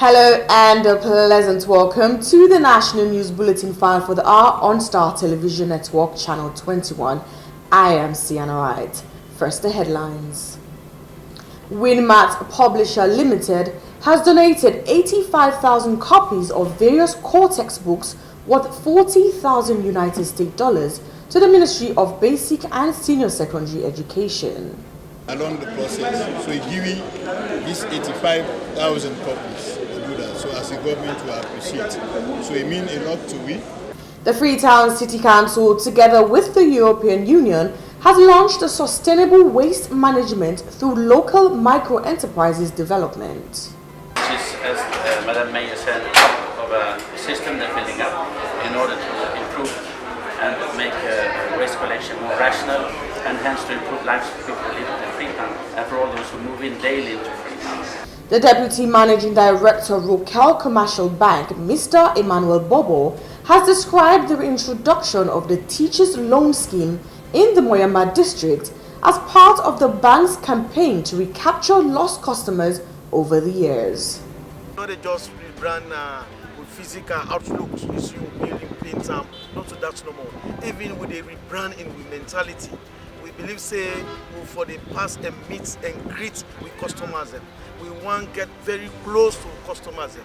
Hello and a pleasant welcome to the National News Bulletin 5 for the hour on Star Television Network Channel 21. I am Sienna Wright. First, the headlines. Winmat Publisher Limited has donated 85,000 copies of various core textbooks worth 40,000 United States dollars to the Ministry of Basic and Senior Secondary Education. Along the process, so giving these 85,000 copies to do that. So as a government, we appreciate. So it means a lot to we. The Freetown City Council, together with the European Union, has launched a sustainable waste management through local micro-enterprises development. This is, as Madam Mayor said, of a system they're building up in order to improve and make waste collection more rational, and hence to improve lives for people who live in Freetown and for all those who move in daily into Freetown. The Deputy Managing Director of Rokel Commercial Bank, Mr. Emmanuel Bobo, has described the introduction of the Teachers Loan Scheme in the Moyamba district as part of the bank's campaign to recapture lost customers over the years. Not just rebrand with physical outlooks, you see, building plain term, not to that no more. Even with a rebranding with mentality, we believe say for the past and meet and greet with customers, we want to get very close to customers.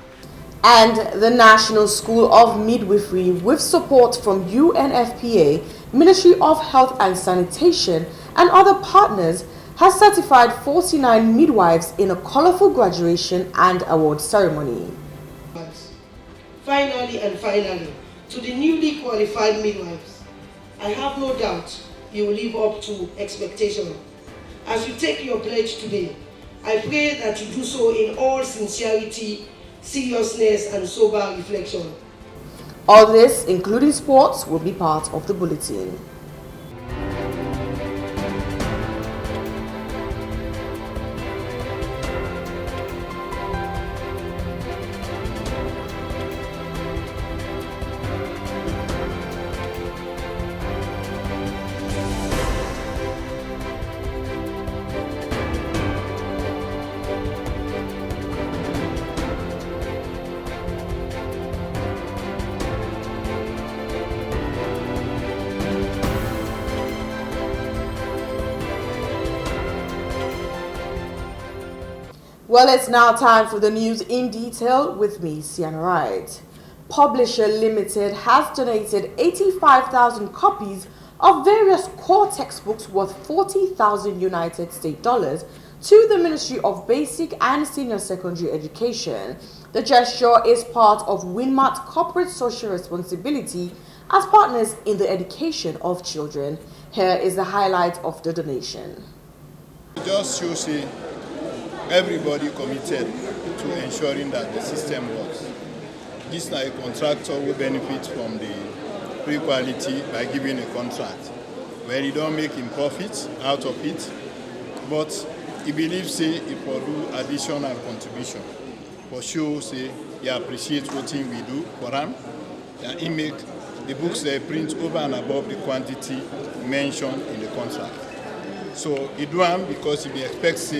And the National School of Midwifery, with support from UNFPA, Ministry of Health and Sanitation and other partners, has certified 49 midwives in a colorful graduation and award ceremony. Finally, to the newly qualified midwives, I have no doubt you will live up to expectation. As you take your pledge today, I pray that you do so in all sincerity, seriousness and sober reflection. All this, including sports, will be part of the bulletin. Well, it's now time for the news in detail with me, Sienna Wright. Publisher Limited has donated 85,000 copies of various core textbooks worth 40,000 United States dollars to the Ministry of Basic and Senior Secondary Education. The gesture is part of Winmat corporate social responsibility as partners in the education of children. Here is the highlight of the donation. Just shows everybody committed to ensuring that the system works. This is a contractor who benefits from the free quality by giving a contract where he don't make him profits out of it, but he believes he will do additional contribution. For sure, he appreciates what we do for him, and he make the books they print over and above the quantity mentioned in the contract. So he do them because he expects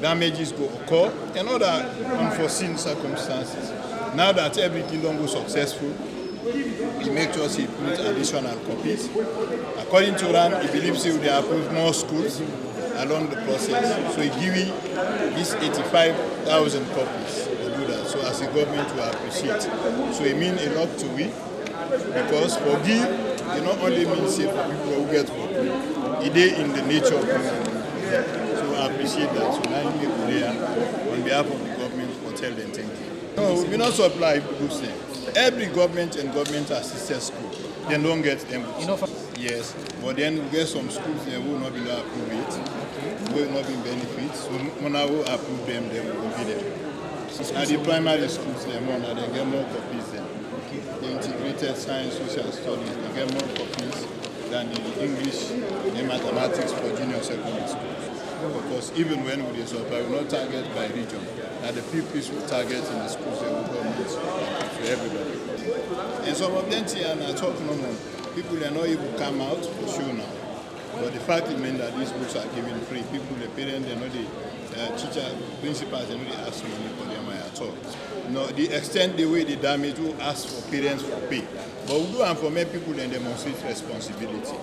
damages go occur and other unforeseen circumstances. Now that everything don't go successful, he makes sure he prints additional copies. According to Ram, he believes he will approve more schools along the process. So he giving these 85,000 copies to do that. So as a government, we appreciate. So it means a lot to we, because forgive, it not only means for people who get forgive, it is in the nature of human. So I appreciate that. So now you make there on behalf of the government for tell them thank you. No, we not supply books there. Every government and government assisted school, they don't get them books. Yes, but then we get some schools that will not be able to approve it, will not be benefits. So when I will approve them, they will be there. At the primary schools, they get more copies there. The integrated science, social studies, they get more copies than the English and mathematics for junior secondary schools. Because even when we supply, we not target by region. And the pupils we target in the schools, they will go for everybody. And some of them here are talking about people are not able to come out for sure now. But the fact remains that these books are given free. People, the parents, they know the teacher, principals, they know they ask money for them at all. No, the extent the way the damage will ask for parents for pay. But we do and for many people then demonstrate responsibility.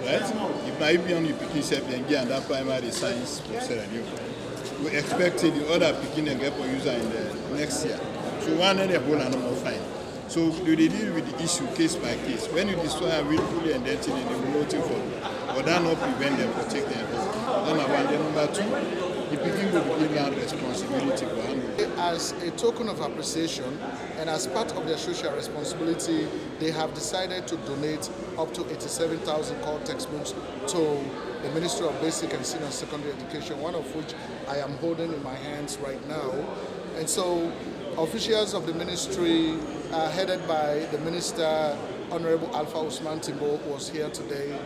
Right? If now if you pick yourself then get that primary science professor and you we expected the other picking and get for user in the next year. So one and the whole and more fine. So they deal with the issue case by case. When you destroy a willfully and then they will vote for, or that not prevent them to take their vote. Number one. Then number two, the people will give that responsibility for handling. As a token of appreciation and as part of their social responsibility, they have decided to donate up to 87,000 core textbooks to the Ministry of Basic and Senior Secondary Education, one of which I am holding in my hands right now. And so officials of the ministry, headed by the Minister, Honorable Alpha Usman Timbo, was here today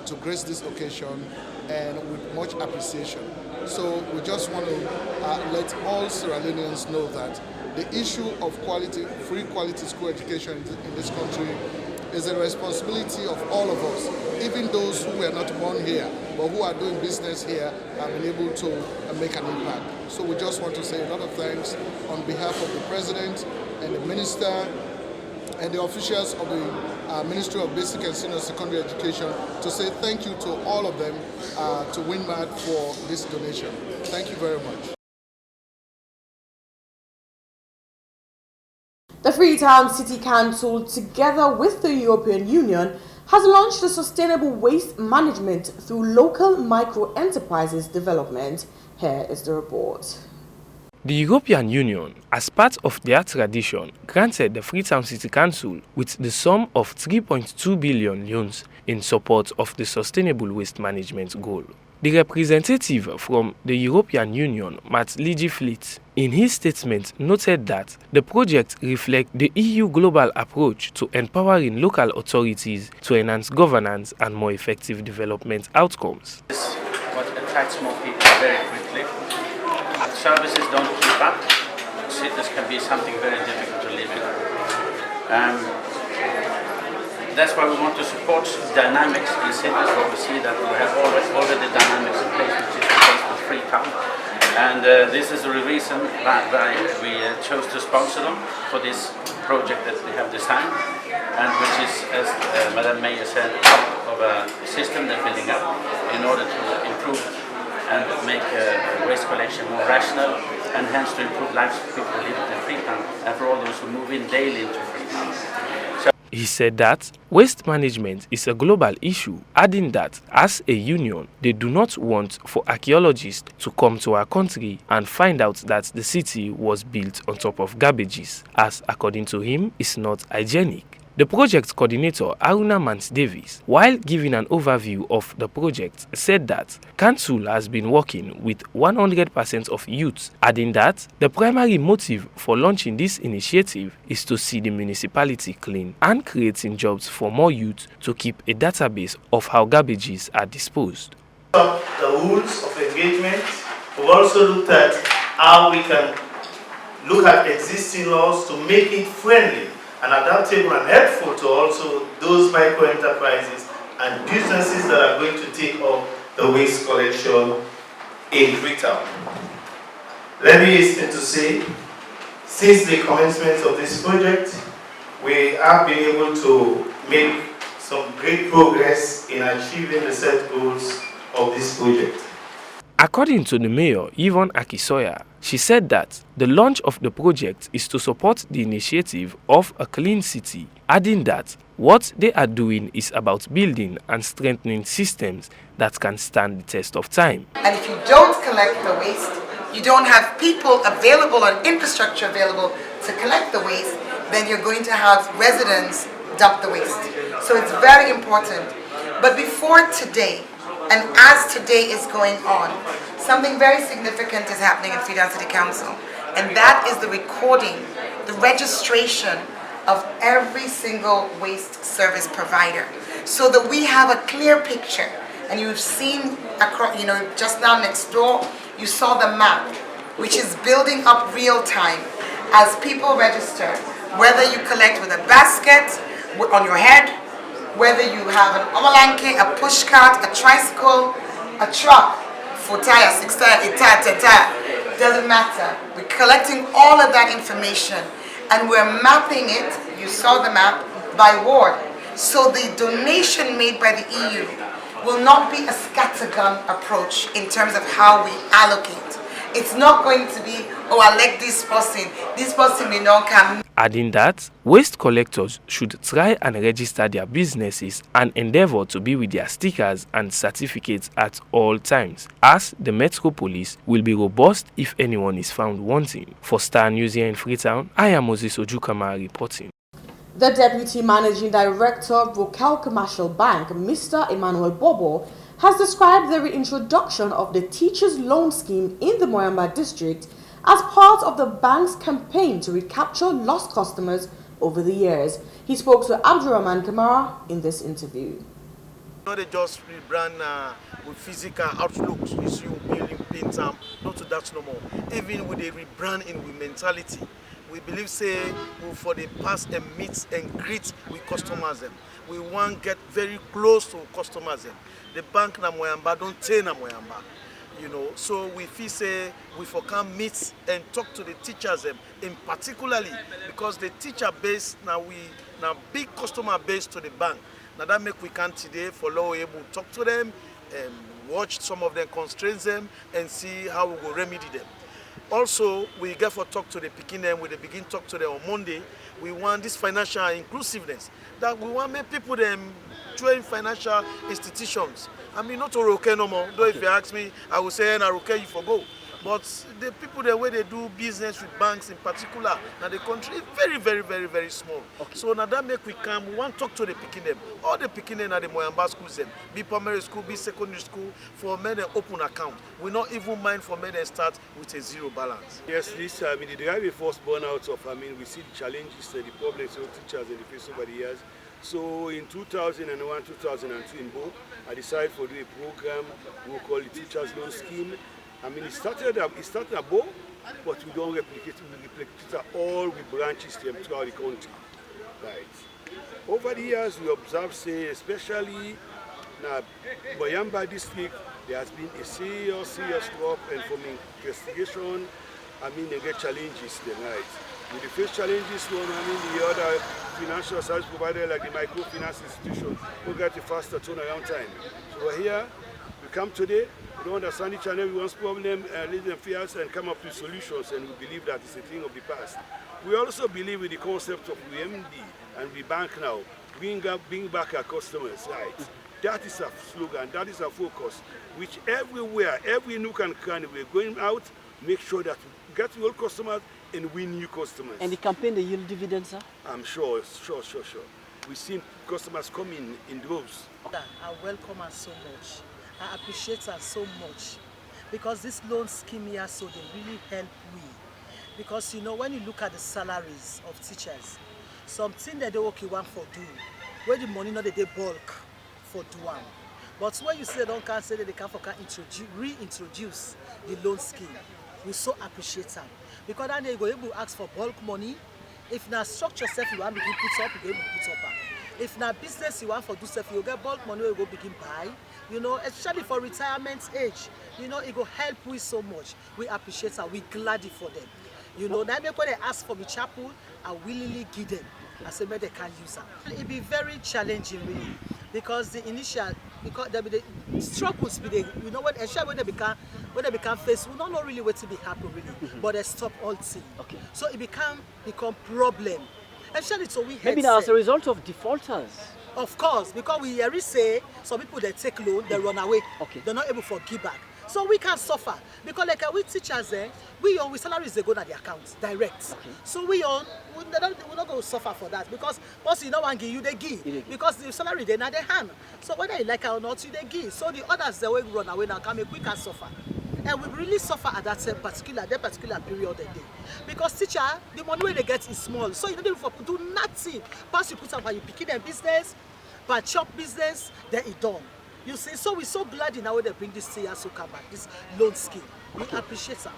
to grace this occasion and with much appreciation. So we just want to let all Sierra Leoneans know that the issue of quality, free quality school education in this country is a responsibility of all of us, even those who were not born here, but who are doing business here have been able to make an impact. So we just want to say a lot of thanks on behalf of the President and the Minister and the officials of the Ministry of Basic and Senior Secondary Education to say thank you to all of them to WinMat for this donation. Thank you very much. The Freetown City Council, together with the European Union, has launched a sustainable waste management through local micro-enterprises development. Here is the report. The European Union, as part of their tradition, granted the Freetown City Council with the sum of 3.2 billion loans in support of the sustainable waste management goal. The representative from the European Union, Matt Ligifleet, in his statement noted that the project reflects the EU global approach to empowering local authorities to enhance governance and more effective development outcomes. This is what attracts more people very quickly. If services don't keep up, cities can be something very difficult to live in. That's why we want to support dynamics in cities where we see that we have already dynamics in place, which is the case with Freetown. And this is the reason why we chose to sponsor them for this project that we have designed, and which is, as Madam Mayor said, part of a system they're building up in order to improve and make waste collection more rational, and hence to improve lives for people who live in Freetown and for all those who move in daily into Freetown. He said that waste management is a global issue, adding that as a union, they do not want for archaeologists to come to our country and find out that the city was built on top of garbages, as according to him, is not hygienic. The project coordinator, Aruna Mans Davis, while giving an overview of the project, said that Council has been working with 100% of youth, adding that the primary motive for launching this initiative is to see the municipality clean and creating jobs for more youth to keep a database of how garbages are disposed. The rules of engagement, we've also looked at how we can look at existing laws to make it friendly and adaptable and helpful to also those micro-enterprises and businesses that are going to take up the waste collection in Freetown. Let me hasten to say, since the commencement of this project, we have been able to make some great progress in achieving the set goals of this project. According to the mayor, Yvonne Akisoya, she said that the launch of the project is to support the initiative of a clean city, adding that what they are doing is about building and strengthening systems that can stand the test of time. And if you don't collect the waste, you don't have people available and infrastructure available to collect the waste, then you're going to have residents dump the waste. So it's very important. But before today, and as today is going on, something very significant is happening in Freetown City Council, and that is the recording, the registration of every single waste service provider, so that we have a clear picture. And you've seen, across, just now next door, you saw the map, which is building up real time as people register, whether you collect with a basket on your head, Whether you have an omolanke, a pushcart, a tricycle, a truck, 4 tires, 6 tires, 8 tires, 10 tires, doesn't matter. We're collecting all of that information and we're mapping it, you saw the map, by ward. So the donation made by the EU will not be a scattergun approach in terms of how we allocate. It's not going to be, oh, I like this person may not come. Adding that, waste collectors should try and register their businesses and endeavor to be with their stickers and certificates at all times, as the Metro Police will be robust if anyone is found wanting. For Star News here in Freetown, I am Moses Ojukama reporting. The Deputy Managing Director of Rokel Commercial Bank, Mr. Emmanuel Bobo, has described the reintroduction of the Teachers Loan Scheme in the Moyamba district as part of the bank's campaign to recapture lost customers over the years. He spoke to Abdurrahman Kamara in this interview. Not just rebrand with physical outlooks, is you building paint, not to that no more. Even with a rebranding with mentality. We believe say we for the past meet and greet with customers them. We want get very close to customers them. The bank na Moyamba don't tell na Moyamba. You know, so we feel say we for can meet and talk to the teachers them in particularly because the teacher base now big customer base to the bank. Now that make we can today for law able to talk to them and watch some of them, constraints them and see how we will remedy them. Also, we get for talk to the Pekin them, we begin talk to them on Monday. We want this financial inclusiveness, that we want make people them join financial institutions. I mean, not to Roke no more. Though if you ask me, I will say, na Roke you for go. But the people, the way they do business with banks in particular, now the country is very, very, very, very small. Okay. So now that make we come, we want to talk to the Pekin them. All the Pekin them are the Moyamba schools them. Be primary school, be secondary school, for men they open account. We not even mind for men they start with a zero balance. Yes, this the driving force burnout of, we see the challenges, the problems of teachers in the face over the years. So in 2001, 2002 in Bo, I decided to do a program we call the Teachers Loan Scheme. It started at Bo, but we don't replicate it. We replicate it all with branches throughout the country. Right. Over the years, we observe, say, especially in Moyamba district, there has been a serious drop, and from investigation, they get challenges tonight. With the first challenges, the other financial service provider like the microfinance institution will get a faster turnaround time. So we're here, we come today, we don't understand each and everyone's problem, lead them fears and come up with solutions, and we believe that it's a thing of the past. We also believe in the concept of MD and the bank now, bring back our customers, right? That is our slogan, that is our focus, which everywhere, every nook and cranny, we're going out, make sure that we get old customers and win new customers. And the campaign, they yield dividends, sir? I'm sure. We've seen customers come in droves. I welcome her so much. I appreciate her so much. Because this loan scheme here, so they really help me. Because, when you look at the salaries of teachers, something that they okay want for do, where the money not they bulk for do one. But when you say don't can't say that they can reintroduce the loan scheme, we so appreciate them. Because then they go able to ask for bulk money. If na structure self you want to begin put up, you go able to put up. If na business you want for do self, you get bulk money you go begin buy. Especially for retirement age, it go help we so much. We appreciate her. We glad for them. That make when they ask for the chapel, I willingly give them. I say, maybe they can use her. It be very challenging, really, because the initial, there be the struggles be the, when they become faced, we don't know really what to be happy really, but they stop all things. Okay. So it become problem. Actually, so we maybe now as a result of defaulters. Of course, because we hear say some people they take loan, they run away. Okay. They're not able to give back. So we can suffer because like we teachers we salaries they go to the accounts direct. Okay. So we not go suffer for that because once you don't want to give you they give because the salary they not their hand. So whether you like it or not, you they give. So the others they will run away now come we can suffer. And we really suffer at that particular period of the day. Because teacher, the money they get is small. So you don't even do nothing. Once you put up you pick their business, but shop business, then it done. You see, so we're so glad in how they bring this Sukaba, this loan scheme. We appreciate that.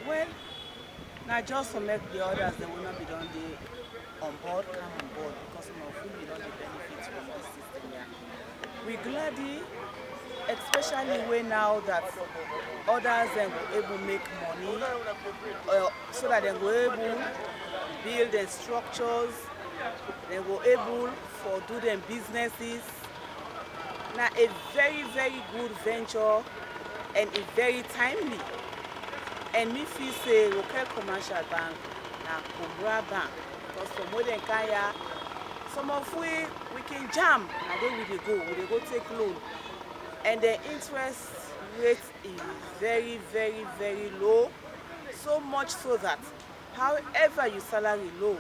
Well, not just to make the others, they will not be done on board come on board because some of whom may not benefit from this system here. We gladly, especially when now that others then go able to make money so that they go able to build their structures, they go able for do them businesses. Now a very, very good venture and a very timely. And me feel say local commercial bank na Cobra Bank because from where they can some of we can jam and then we go take loan. And the interest rate is very, very, very low. So much so that however your salary low,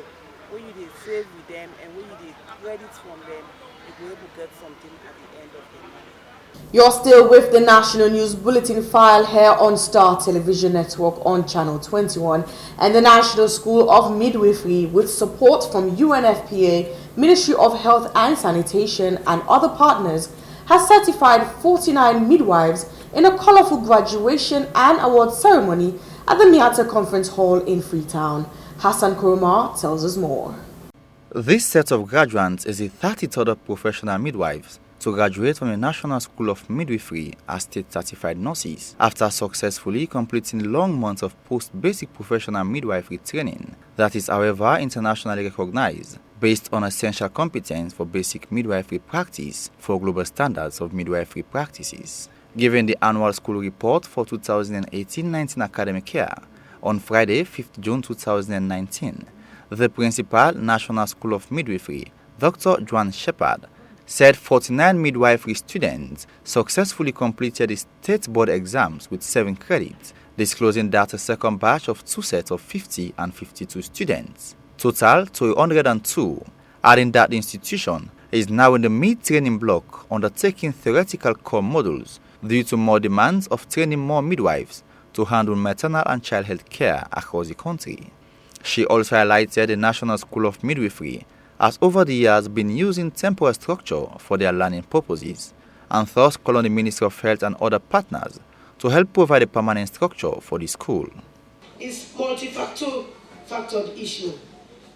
when you dey save with them and when you dey credit from them, you will be able to get something at the end of the month. You're still with the National News Bulletin file here on Star Television Network on Channel 21 and the National School of Midwifery with support from UNFPA, Ministry of Health and Sanitation and other partners has certified 49 midwives in a colorful graduation and award ceremony at the Miata Conference Hall in Freetown. Hassan Kurumar tells us more. This set of graduates is the 33rd professional midwives to graduate from the National School of Midwifery as state-certified nurses after successfully completing long months of post-basic professional midwifery training that is, however, internationally recognized based on essential competence for basic midwifery practice for global standards of midwifery practices. Given the annual school report for 2018-19 academic year on Friday, 5th June 2019, the principal, National School of Midwifery, Dr. Joan Shepard, said 49 midwifery students successfully completed the state board exams with 7 credits, disclosing that a second batch of 2 sets of 50 and 52 students, total to 102, adding that the institution is now in the mid-training block undertaking theoretical core modules due to more demands of training more midwives to handle maternal and child health care across the country. She also highlighted the National School of Midwifery has over the years been using temporary structure for their learning purposes and thus call on the Ministry of Health and other partners to help provide a permanent structure for the school. It's multifactored issue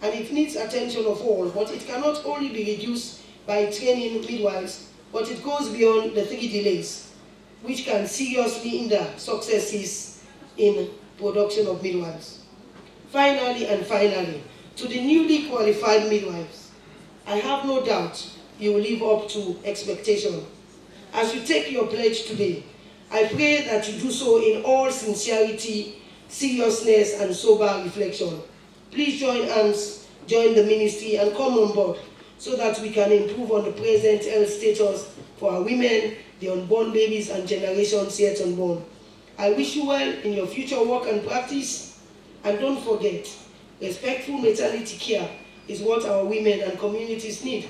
and it needs attention of all, but it cannot only be reduced by training midwives, but it goes beyond the 3 delays, which can seriously hinder successes in production of midwives. Finally, to the newly qualified midwives, I have no doubt you will live up to expectation. As you take your pledge today, I pray that you do so in all sincerity, seriousness, and sober reflection. Please join hands, join the ministry, and come on board so that we can improve on the present health status for our women, the unborn babies, and generations yet unborn. I wish you well in your future work and practice, and don't forget, respectful maternity care is what our women and communities need.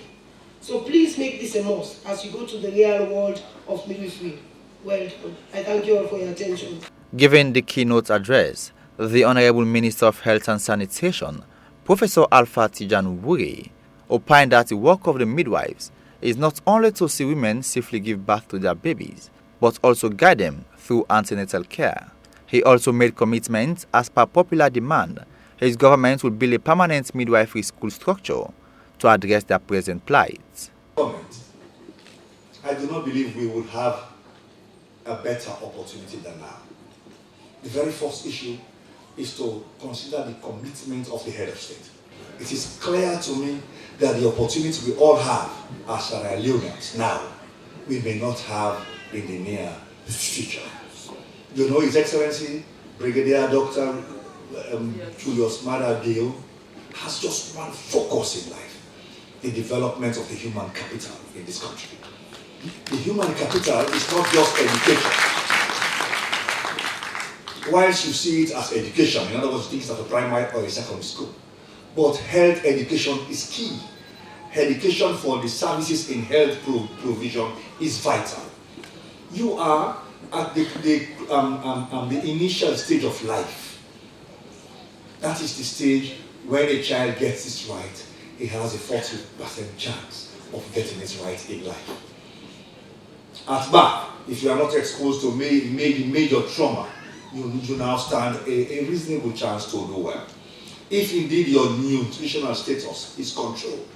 So please make this a must as you go to the real world of midwifery. Well done. I thank you all for your attention. Giving the keynote address, the Honorable Minister of Health and Sanitation, Professor Alpha Tijan Wuri, opined that the work of the midwives is not only to see women safely give birth to their babies, but also guide them through antenatal care. He also made commitments as per popular demand. His government will build a permanent midwifery school structure to address their present plight. I do not believe we would have a better opportunity than now. The very first issue is to consider the commitment of the head of state. It is clear to me that the opportunity we all have as Sierra Leoneans now, we may not have in the near future. You know, His Excellency, Brigadier Dr. Julius Maada Bio has just one focus in life: the development of the human capital in this country. The human capital is not just education. Whilst you see it as education, in other words, things at a primary or a secondary school, but health education is key. Education for the services in health provision is vital. You are at the initial stage of life. That is the stage when a child gets this right, he has a 40% chance of getting it right in life. At birth, if you are not exposed to maybe major trauma, you now stand a reasonable chance to do well. if indeed your nutritional status is controlled,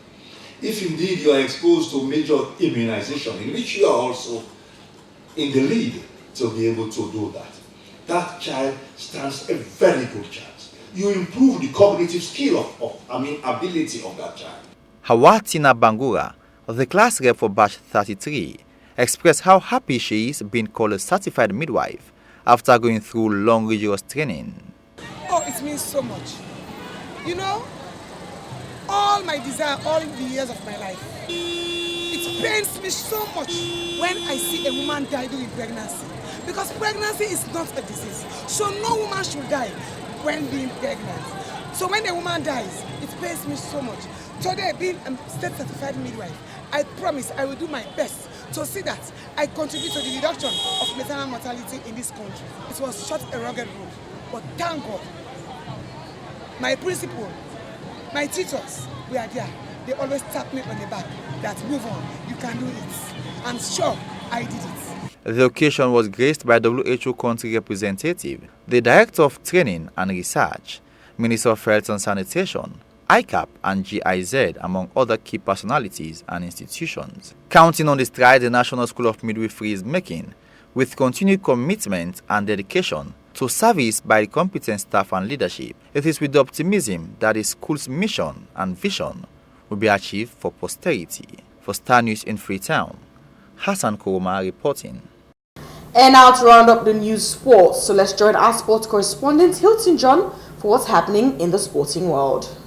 if indeed you are exposed to major immunization, in which you are also in the lead to be able to do that, that child stands a very good chance. You improve the cognitive skill ability of that child. Hawatina Bangura, the class rep for batch 33, expressed how happy she is being called a certified midwife after going through long rigorous training. Oh, it means so much. You know, all my desire, all the years of my life, it pains me so much when I see a woman die during pregnancy. Because pregnancy is not a disease. So no woman should die when being pregnant. So when a woman dies, it pains me so much. Today, being a state certified midwife, I promise I will do my best to see that I contribute to the reduction of maternal mortality in this country. It was such a rugged road, but thank God, my principal, my teachers were there. They always tap me on the back that move on, you can do it. I'm sure I did it. The occasion was graced by WHO country representative, the Director of Training and Research, Minister of Health and Sanitation, ICAP and GIZ, among other key personalities and institutions. Counting on the stride the National School of Midwifery is making, with continued commitment and dedication to service by the competent staff and leadership, it is with optimism that the school's mission and vision will be achieved for posterity. For Star News in Freetown, Hassan Kuruma reporting. And now to round up the news sports, so let's join our sports correspondent Hilton John for what's happening in the sporting world.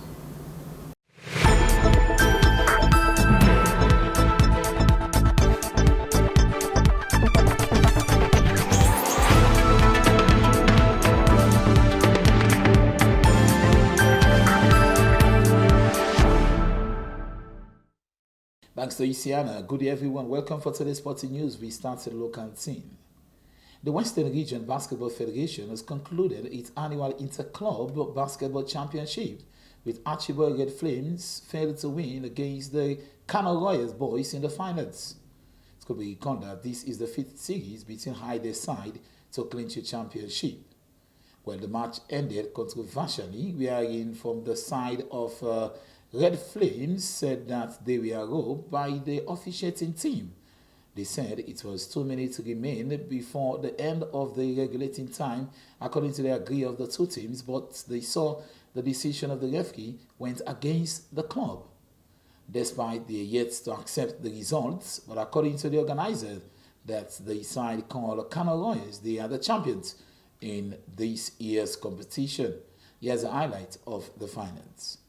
Thanks to Isiana. Good day, everyone. Welcome for today's sporting news. We start with the local team. The Western Region Basketball Federation has concluded its annual Inter-Club Basketball Championship, with Archibald Red Flames failed to win against the Kano Royals boys in the finals. It could be recalled that this is the fifth series between either side to clinch a championship. Well, the match ended controversially, wherein from the side of Red Flames said that they were robbed by the officiating team. They said it was 2 minutes remain before the end of the regulating time, according to the agree of the two teams, but they saw the decision of the referee went against the club. Despite they are yet to accept the results, but according to the organizer, that the side called Kano Royals, they are the champions in this year's competition. Here's a highlight of the finals.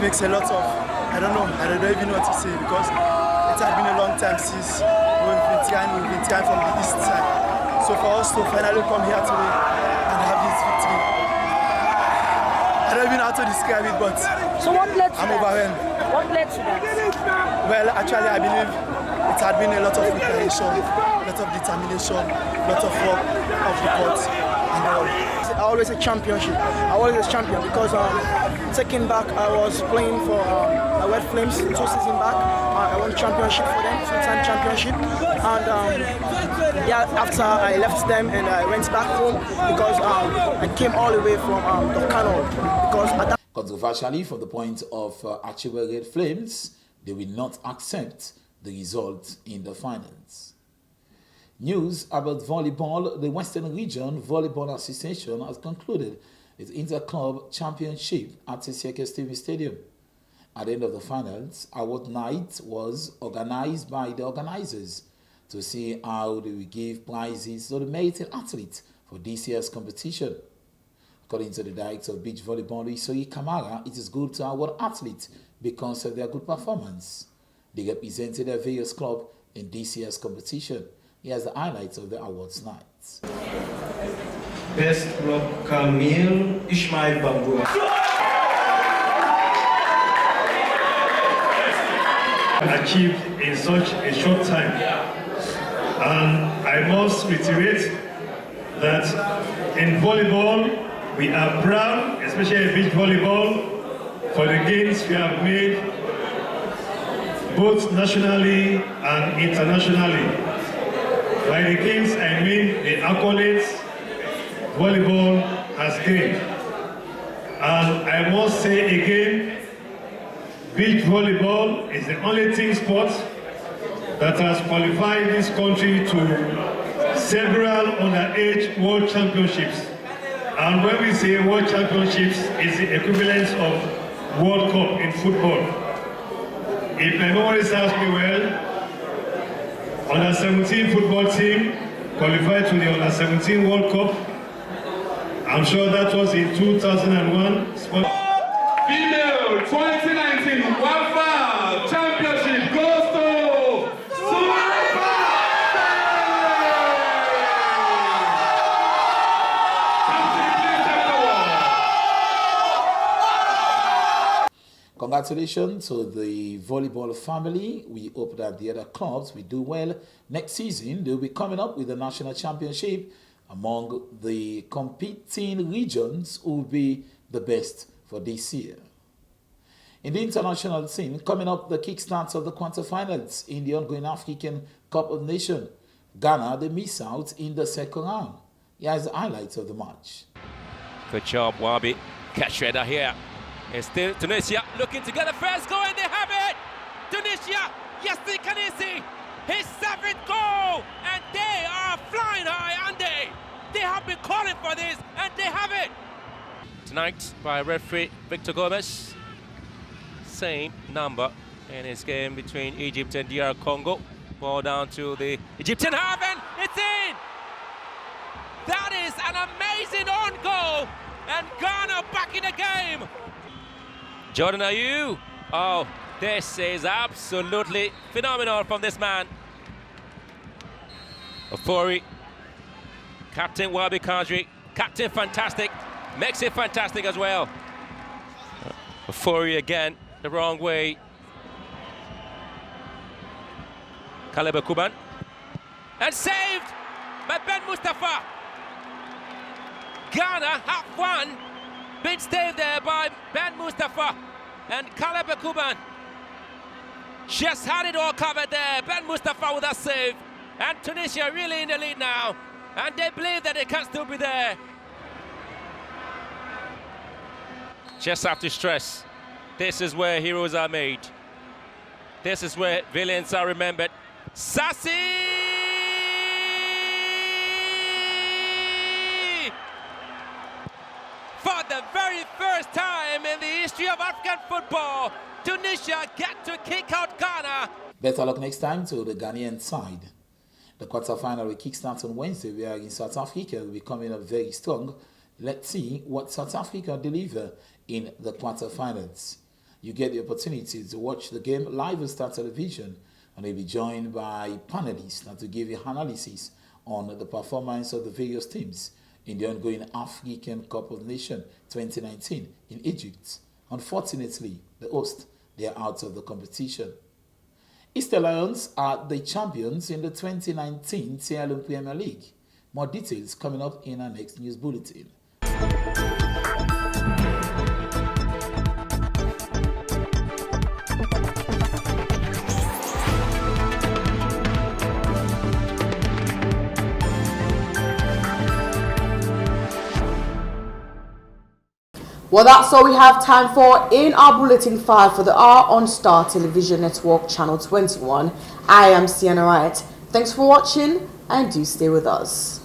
Makes a lot of, I don't even know what to say, because it has been a long time since we've been trying from the east side. So for us to finally come here today and have this victory, I don't even know how to describe it, but so what led to I'm overwhelmed. What led to that? Well, actually I believe it had been a lot of preparation, a lot of determination, a lot of work of the court and all. I always a championship. I always a champion because taking back, I was playing for Red Flames 2 seasons back. I won championship for them, 2-time championship. And yeah, after I left them and I went back home because I came all the way from the Kano. Because at that Controversially, from the point of Achiwe Red Flames, they will not accept the result in the finals. News about volleyball. The Western Region Volleyball Association has concluded its inter-club championship at Isieke Stevens Stadium. At the end of the finals, award night was organized by the organizers to see how they will give prizes to the merited athletes for this year's competition. According to the director of beach volleyball, Isoi Kamara, it is good to award athletes because of their good performance. They represented their various clubs in this year's competition. Here's the highlights of the awards night. Best Rob Kamil Ishmael Bambua. Achieved in such a short time. And I must reiterate that in volleyball, we are proud, especially in beach volleyball, for the gains we have made both nationally and internationally. By the gains, I mean the accolades volleyball has gained. And I must say again, beach volleyball is the only team sport that has qualified this country to several underage world championships. And when we say world championships, it's the equivalent of World Cup in football. If my memory serves me well, under 17 football team qualified to the under 17 World Cup. I'm sure that was in 2001. Female 2019 WAFA Championship goes to Suwaiba! Congratulations to the volleyball family. We hope that the other clubs will do well. Next season, they'll be coming up with the national championship among the competing regions who will be the best for this year. In the international scene, coming up the kickstart of the quarterfinals in the ongoing African Cup of Nations. Ghana, they miss out in the second round. Here's the highlights of the match. Good job, Wabi. Catch Redder here. It's still Tunisia looking to get a first goal, and they have it! Tunisia, Yassi Kanisi, his 7th goal! And they are flying high, and they have been calling for this, and they have it! Tonight by referee Victor Gomez. Same number in his game between Egypt and DR Congo. Ball down to the Egyptian half, and it's in! That is an amazing on goal, and Ghana back in the game! Jordan Ayew, oh, this is absolutely phenomenal from this man. Ofori, Captain Wabi Kadri, Captain Fantastic, makes it fantastic as well. Ofori again, the wrong way. Kaleba Kuban, and saved by Ben Mustafa. Ghana have won. Big stave there by Ben Mustafa, and Kaleba Kuban just had it all covered there. Ben Mustafa with that save, and Tunisia really in the lead now, and they believe that they can still be there. Just have to stress, this is where heroes are made. This is where villains are remembered. Sassi! For the very first time in the history of African football, Tunisia get to kick out Ghana. Better luck next time to the Ghanaian side. The quarterfinal will kickstart on Wednesday, where in South Africa will be coming up very strong. Let's see what South Africa deliver in the quarterfinals. You get the opportunity to watch the game live on Star Television, and you'll be joined by panelists that will give you analysis on the performance of the various teams in the ongoing African Cup of Nations 2019 in Egypt. Unfortunately, the hosts, they are out of the competition. Easter Lions are the champions in the 2019 Sierra Leone Premier League. More details coming up in our next news bulletin. Well, that's all we have time for in our Bulletin 5 for the hour on Star Television Network Channel 21. I am Sienna Wright. Thanks for watching and do stay with us.